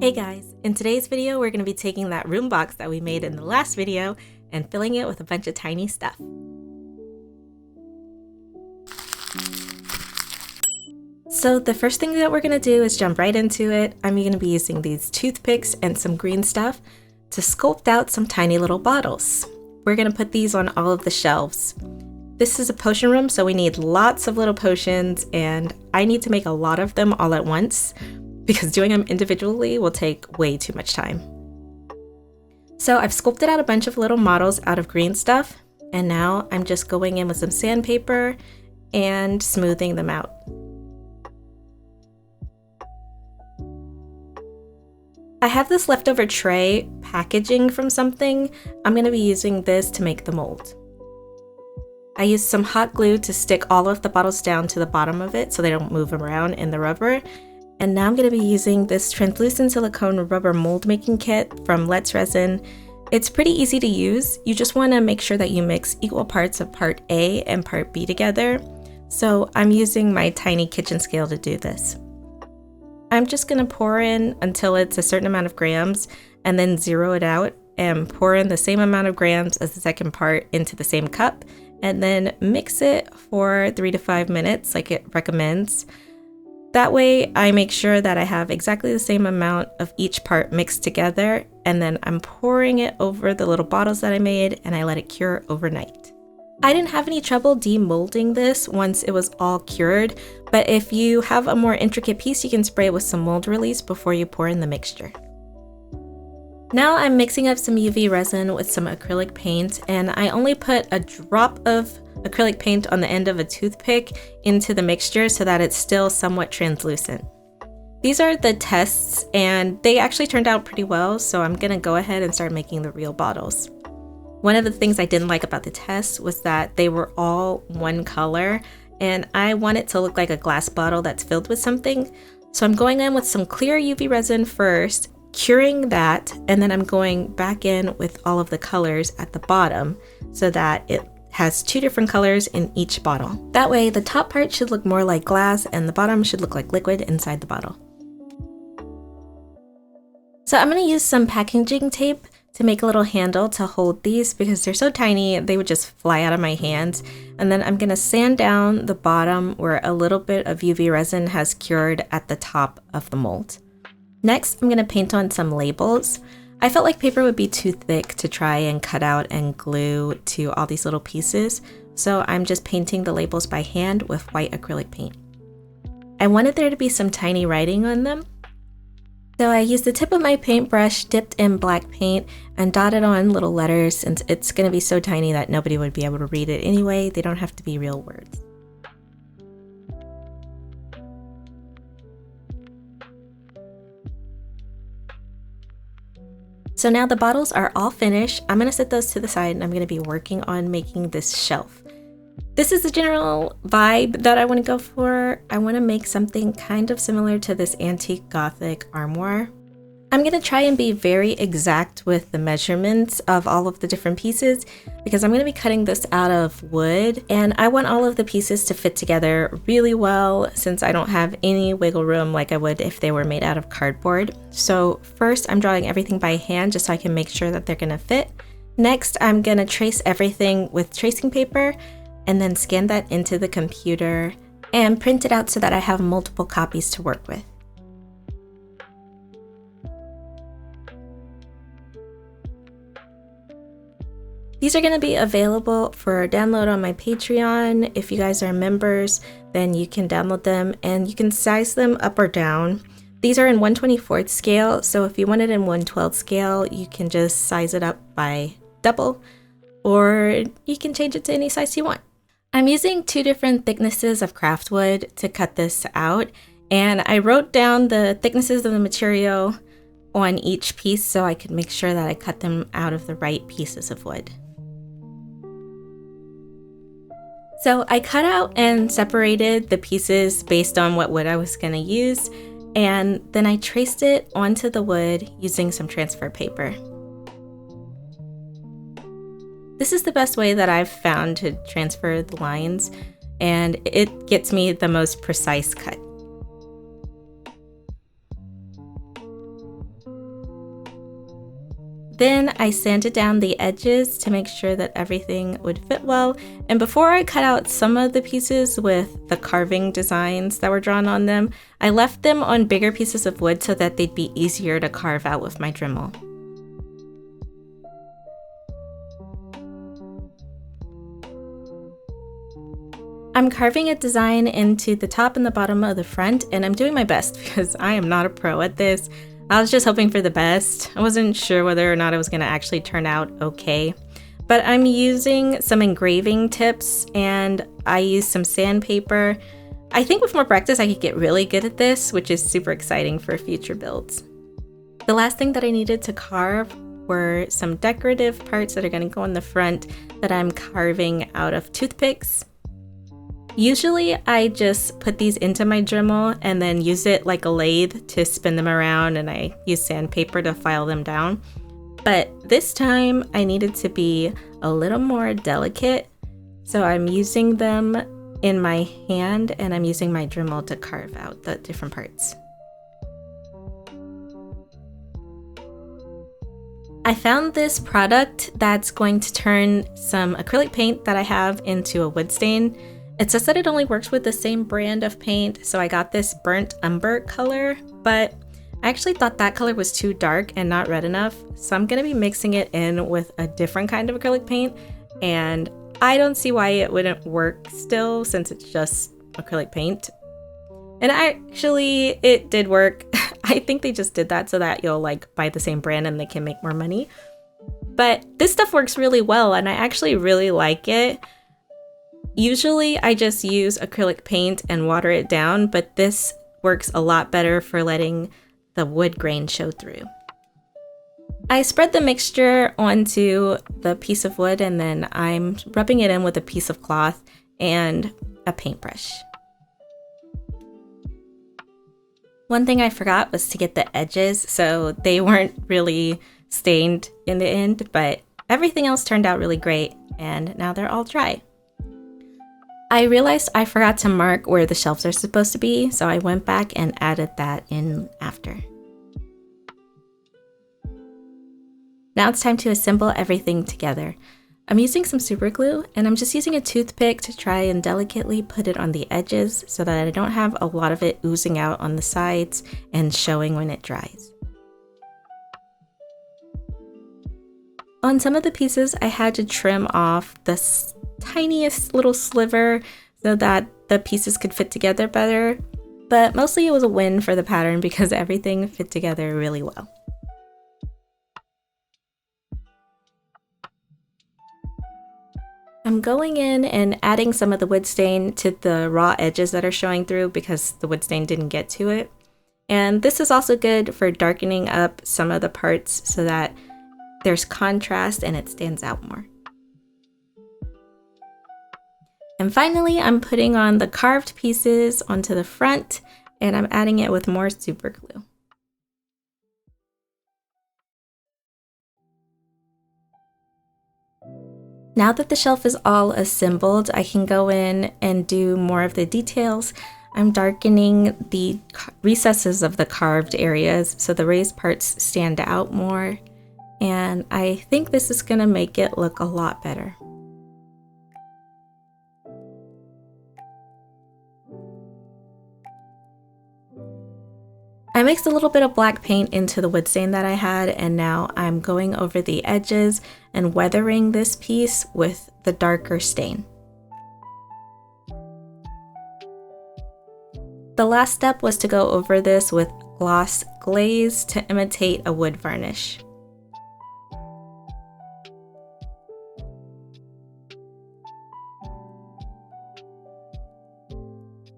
Hey guys, in today's video we're going to be taking that room box that we made in the last video and filling it with a bunch of tiny stuff. So the first thing that we're going to do is jump right into it. I'm going to be using these toothpicks and some green stuff to sculpt out some tiny little bottles. We're going to put these on all of the shelves. This is a potion room, so we need lots of little potions, and I need to make a lot of them all at once because doing them individually will take way too much time. So I've sculpted out a bunch of little models out of green stuff, and now I'm just going in with some sandpaper and smoothing them out. I have this leftover tray packaging from something. I'm going to be using this to make the mold. I used some hot glue to stick all of the bottles down to the bottom of it so they don't move around in the rubber. And now I'm going to be using this translucent silicone rubber mold making kit from Let's Resin. It's pretty easy to use. You just want to make sure that you mix equal parts of part A and part B together. So I'm using my tiny kitchen scale to do this. I'm just going to pour in until it's a certain amount of grams and then zero it out and pour in the same amount of grams as the second part into the same cup and then mix it for 3 to 5 minutes like it recommends. That way I make sure that I have exactly the same amount of each part mixed together, and then I'm pouring it over the little bottles that I made and I let it cure overnight. I didn't have any trouble demolding this once it was all cured, but if you have a more intricate piece, you can spray it with some mold release before you pour in the mixture. Now I'm mixing up some UV resin with some acrylic paint, and I only put a drop of acrylic paint on the end of a toothpick into the mixture so that it's still somewhat translucent. These are the tests and they actually turned out pretty well, so I'm gonna go ahead and start making the real bottles. One of the things I didn't like about the tests was that they were all one color, and I want it to look like a glass bottle that's filled with something. So I'm going in with some clear UV resin first, curing that, and then I'm going back in with all of the colors at the bottom so that it has 2 different colors in each bottle. That way the top part should look more like glass and the bottom should look like liquid inside the bottle. So I'm going to use some packaging tape to make a little handle to hold these because they're so tiny they would just fly out of my hands. And then I'm going to sand down the bottom where a little bit of UV resin has cured at the top of the mold. Next, I'm going to paint on some labels. I felt like paper would be too thick to try and cut out and glue to all these little pieces, so I'm just painting the labels by hand with white acrylic paint. I wanted there to be some tiny writing on them, so I used the tip of my paintbrush dipped in black paint and dotted on little letters, since it's going to be so tiny that nobody would be able to read it anyway. They don't have to be real words. So now the bottles are all finished. I'm going to set those to the side and I'm going to be working on making this shelf. This is the general vibe that I want to go for. I want to make something kind of similar to this antique Gothic armoire. I'm going to try and be very exact with the measurements of all of the different pieces because I'm going to be cutting this out of wood, and I want all of the pieces to fit together really well since I don't have any wiggle room like I would if they were made out of cardboard. So first I'm drawing everything by hand just so I can make sure that they're going to fit. Next I'm going to trace everything with tracing paper and then scan that into the computer and print it out so that I have multiple copies to work with. These are going to be available for download on my Patreon. If you guys are members, then you can download them and you can size them up or down. These are in 1/24 scale, so if you want it in 1/12 scale, you can just size it up by double, or you can change it to any size you want. I'm using 2 different thicknesses of craft wood to cut this out, and I wrote down the thicknesses of the material on each piece so I could make sure that I cut them out of the right pieces of wood. So I cut out and separated the pieces based on what wood I was going to use, and then I traced it onto the wood using some transfer paper. This is the best way that I've found to transfer the lines, and it gets me the most precise cut. Then I sanded down the edges to make sure that everything would fit well. And before I cut out some of the pieces with the carving designs that were drawn on them, I left them on bigger pieces of wood so that they'd be easier to carve out with my Dremel. I'm carving a design into the top and the bottom of the front, and I'm doing my best because I am not a pro at this. I was just hoping for the best. I wasn't sure whether or not it was going to actually turn out okay. But I'm using some engraving tips and I use some sandpaper. I think with more practice I could get really good at this, which is super exciting for future builds. The last thing that I needed to carve were some decorative parts that are going to go in the front that I'm carving out of toothpicks. Usually I just put these into my Dremel and then use it like a lathe to spin them around, and I use sandpaper to file them down. But this time I needed to be a little more delicate, so I'm using them in my hand and I'm using my Dremel to carve out the different parts. I found this product that's going to turn some acrylic paint that I have into a wood stain. It says that it only works with the same brand of paint, so I got this burnt umber color, but I actually thought that color was too dark and not red enough, so I'm going to be mixing it in with a different kind of acrylic paint, and I don't see why it wouldn't work still since it's just acrylic paint. And actually, it did work. I think they just did that so that you'll like buy the same brand and they can make more money. But this stuff works really well, and I actually really like it. Usually I just use acrylic paint and water it down, but this works a lot better for letting the wood grain show through. I spread the mixture onto the piece of wood and then I'm rubbing it in with a piece of cloth and a paintbrush. One thing I forgot was to get the edges, so they weren't really stained in the end, but everything else turned out really great and now they're all dry. I realized I forgot to mark where the shelves are supposed to be, so I went back and added that in after. Now it's time to assemble everything together. I'm using some super glue and I'm just using a toothpick to try and delicately put it on the edges so that I don't have a lot of it oozing out on the sides and showing when it dries. On some of the pieces I had to trim off the tiniest little sliver so that the pieces could fit together better, but mostly it was a win for the pattern because everything fit together really well. I'm going in and adding some of the wood stain to the raw edges that are showing through because the wood stain didn't get to it. And this is also good for darkening up some of the parts so that there's contrast and it stands out more. And finally, I'm putting on the carved pieces onto the front and I'm adding it with more super glue. Now that the shelf is all assembled, I can go in and do more of the details. I'm darkening the recesses of the carved areas so the raised parts stand out more. And I think this is going to make it look a lot better. I mixed a little bit of black paint into the wood stain that I had, and now I'm going over the edges and weathering this piece with the darker stain. The last step was to go over this with gloss glaze to imitate a wood varnish.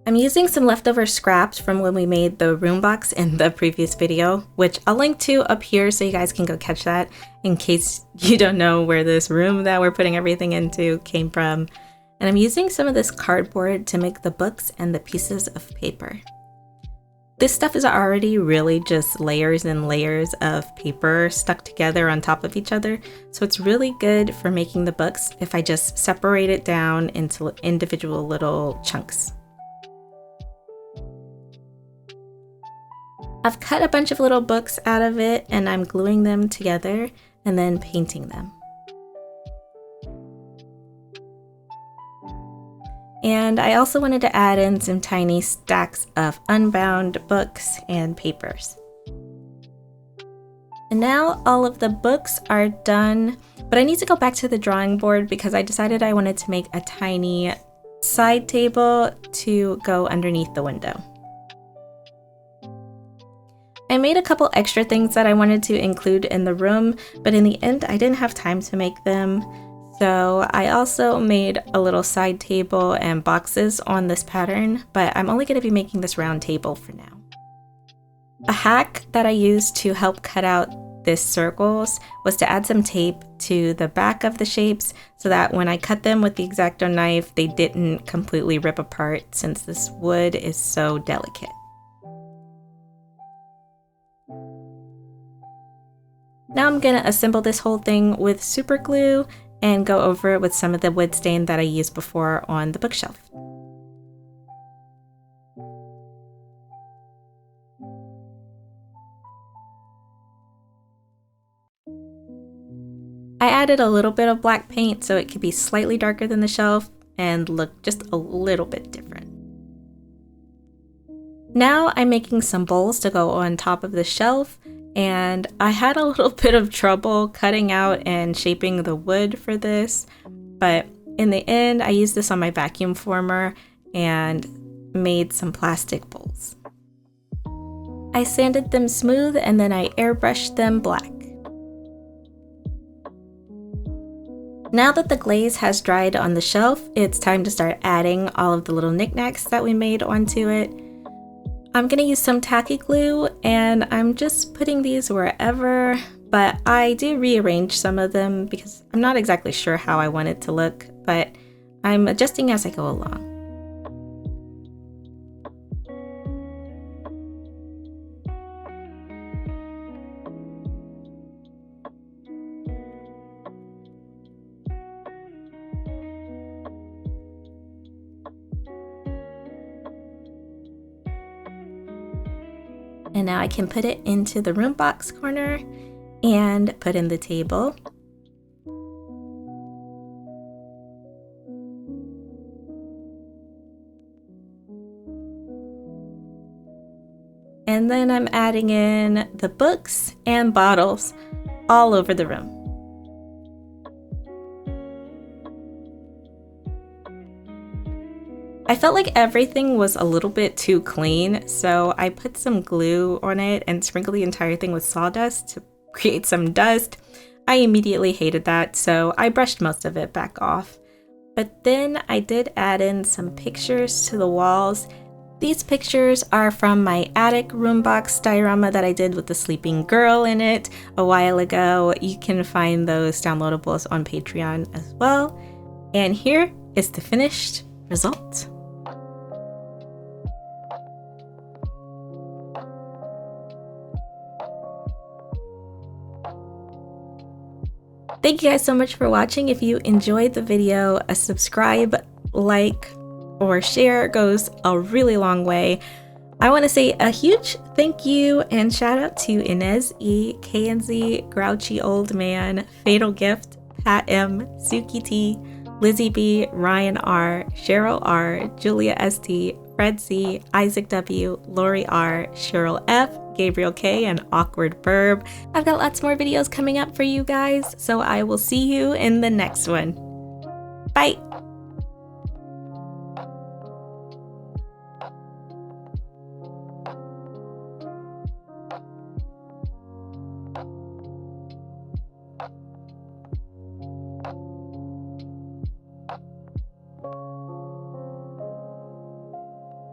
I'm using some leftover scraps from when we made the room box in the previous video, which I'll link to up here so you guys can go catch that in case you don't know where this room that we're putting everything into came from. And I'm using some of this cardboard to make the books and the pieces of paper. This stuff is already really just layers and layers of paper stuck together on top of each other, so it's really good for making the books if I just separate it down into individual little chunks. I've cut a bunch of little books out of it and I'm gluing them together, and then painting them. And I also wanted to add in some tiny stacks of unbound books and papers. And now all of the books are done, but I need to go back to the drawing board because I decided I wanted to make a tiny side table to go underneath the window. I made a couple extra things that I wanted to include in the room, but in the end I didn't have time to make them. So I also made a little side table and boxes on this pattern, but I'm only going to be making this round table for now. A hack that I used to help cut out these circles was to add some tape to the back of the shapes so that when I cut them with the X-Acto knife, they didn't completely rip apart since this wood is so delicate. Now I'm going to assemble this whole thing with super glue and go over it with some of the wood stain that I used before on the bookshelf. I added a little bit of black paint so it could be slightly darker than the shelf and look just a little bit different. Now I'm making some bowls to go on top of the shelf, and I had a little bit of trouble cutting out and shaping the wood for this, but in the end I used this on my vacuum former and made some plastic bowls. I sanded them smooth and then I airbrushed them black. Now that the glaze has dried on the shelf, it's time to start adding all of the little knickknacks that we made onto it. I'm going to use some tacky glue and I'm just putting these wherever, but I do rearrange some of them because I'm not exactly sure how I want it to look, but I'm adjusting as I go along. And now I can put it into the room box corner and put in the table. And then I'm adding in the books and bottles all over the room. I felt like everything was a little bit too clean, so I put some glue on it and sprinkled the entire thing with sawdust to create some dust. I immediately hated that, so I brushed most of it back off. But then I did add in some pictures to the walls. These pictures are from my attic room box diorama that I did with the sleeping girl in it a while ago. You can find those downloadables on Patreon as well. And here is the finished result. Thank you guys so much for watching. If you enjoyed the video, a subscribe, like, or share goes a really long way. I want to say a huge thank you and shout out to Inez E, KNZ, Grouchy Old Man, Fatal Gift, Pat M, Suki T, Lizzie B, Ryan R, Cheryl R, Julia ST, Fred C, Isaac W, Lori R, Cheryl F, Gabriel K, and Awkward Burb. I've got lots more videos coming up for you guys, so I will see you in the next one. Bye!